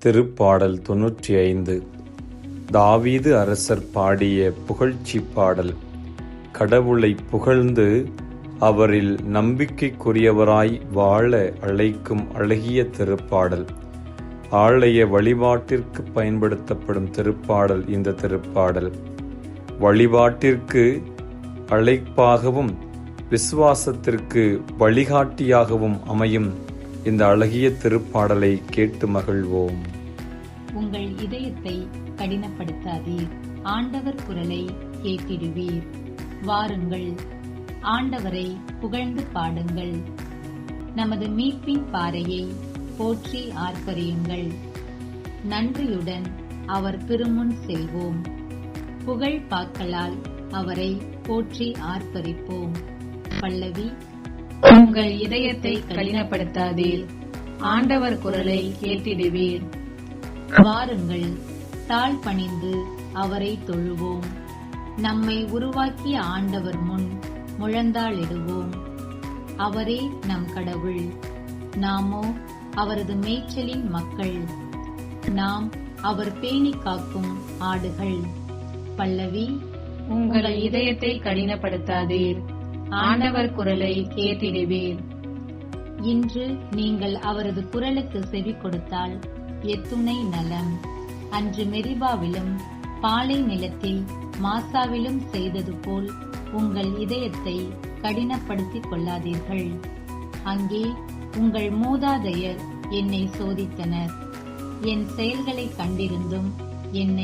திருப்பாடல் 95. தாவீது அரசர் பாடிய புகழ்ச்சி பாடல். கடவுளை புகழ்ந்து அவரில் நம்பிக்கைக்குரியவராய் வாழ அழைக்கும் அழகிய திருப்பாடல். ஆலய வழிபாட்டிற்கு பயன்படுத்தப்படும் திருப்பாடல் இந்த திருப்பாடல். வழிபாட்டிற்கு அழைப்பாகவும் விசுவாசத்திற்கு வழிகாட்டியாகவும் அமையும் இந்த அழகிய திருப்பாடலை கேட்டு மகிழ்வோம். உங்கள் இதயத்தை கடினப்படுத்தாதீர், ஆண்டவர் குரலை கேட்டிடுவீர். வாருங்கள், ஆண்டவரை புகழ்ந்து பாடுங்கள். நமது மீட்பின் பாறையை போற்றி ஆர்ப்பரியுங்கள். நன்றியுடன் அவர் திருமுன் செல்வோம். புகழ் பாக்களால் அவரை போற்றி ஆர்ப்பரிப்போம். பல்லவி. உங்கள் இதயத்தை கடினப்படுத்தாதீர், ஆண்டவர் குரலை கேட்டிடுவீர். வாருங்கள், தாழ் பணிந்து அவரை தொழுவோம். நம்மை உருவாக்கிய ஆண்டவர் முன் முழந்தாளிடுவோம். அவரே நம் கடவுள், நாமோ அவரது மேய்ச்சலின் மக்கள். நாம் அவர் பேணி காக்கும் ஆடுகள். பல்லவி. உங்கள் இதயத்தை கடினப்படுத்தாதீர், ஆண்டவர் குரலை கேட்டிடுவீர். இன்று நீங்கள் அவரது குரலுக்கு செவி கொடுத்தால் எத்துணை நலம். அன்று மெரிபாவிலும் பாலை நிலத்தில் மாசாவிலும் செய்தது போல் உங்கள் இதயத்தை கடினப்படுத்திக் கொள்ளாதீர்கள். அங்கே உங்கள் மூதாதையர் என்னை சோதித்தனர். என் செயல்களை கண்டிருந்தும் என்னை